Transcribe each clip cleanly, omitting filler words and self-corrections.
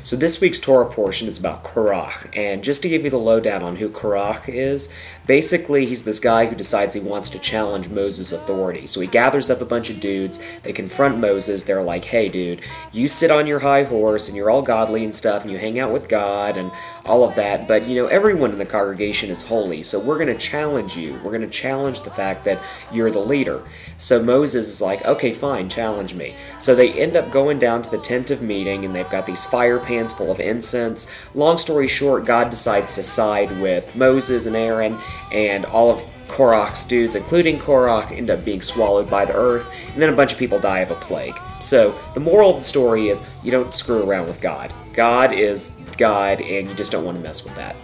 So this week's Torah portion is about Korach, and just to give you the lowdown on who Korach is, basically he's this guy who decides he wants to challenge Moses' authority. So he gathers up a bunch of dudes, they confront Moses, they're like, hey dude, you sit on your high horse and you're all godly and stuff and you hang out with God and all of that, but you know, everyone in the congregation is holy, so we're going to challenge you. We're going to challenge the fact that you're the leader. So Moses is like, okay, fine, challenge me. So they end up going down to the tent of meeting and they've got these fire pans full of incense. Long story short, God decides to side with Moses and Aaron, and all of Korach's dudes, including Korach, end up being swallowed by the earth, and then a bunch of people die of a plague. So the moral of the story is you don't screw around with God. God is God, and you just don't want to mess with that.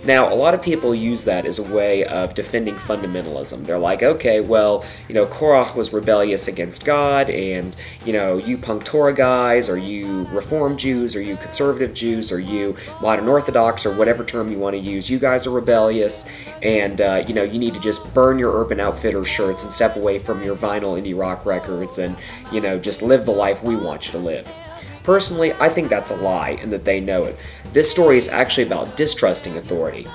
Now, a lot of people use that as a way of defending fundamentalism. They're like, okay, well, you know, Korach was rebellious against God, and, you know, you PunkTorah guys, or you Reform Jews, or you conservative Jews, or you modern Orthodox, or whatever term you want to use, you guys are rebellious, and, you know, you need to just burn your Urban Outfitters shirts and step away from your vinyl indie rock records and, you know, just live the life we want you to live. Personally, I think that's a lie, and that they know it. This story is actually about distrusting authority.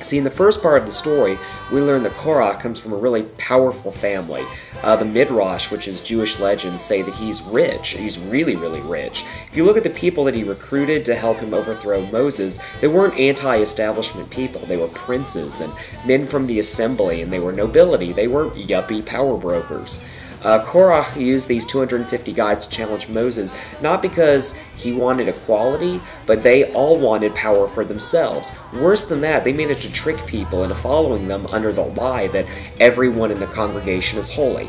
See, in the first part of the story, we learn that Korach comes from a really powerful family. The Midrash, which is Jewish legends, say that he's rich. He's really, really rich. If you look at the people that he recruited to help him overthrow Moses, they weren't anti-establishment people. They were princes and men from the assembly, and they were nobility. They weren't yuppie power brokers. Korach used these 250 guys to challenge Moses, not because he wanted equality, but they all wanted power for themselves. Worse than that, they managed to trick people into following them under the lie that everyone in the congregation is holy.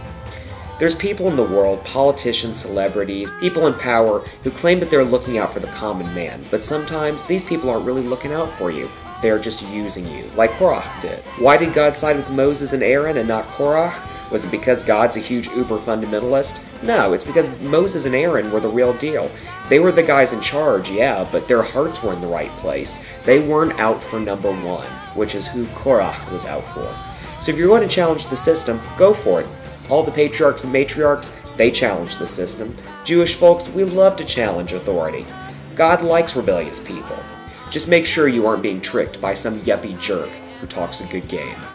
There's people in the world, politicians, celebrities, people in power, who claim that they're looking out for the common man, but sometimes these people aren't really looking out for you. They're just using you, like Korach did. Why did God side with Moses and Aaron and not Korach? Was it because God's a huge uber-fundamentalist? No, it's because Moses and Aaron were the real deal. They were the guys in charge, yeah, but their hearts were in the right place. They weren't out for number one, which is who Korach was out for. So if you're going to challenge the system, go for it. All the patriarchs and matriarchs, they challenge the system. Jewish folks, we love to challenge authority. God likes rebellious people. Just make sure you aren't being tricked by some yuppie jerk who talks a good game.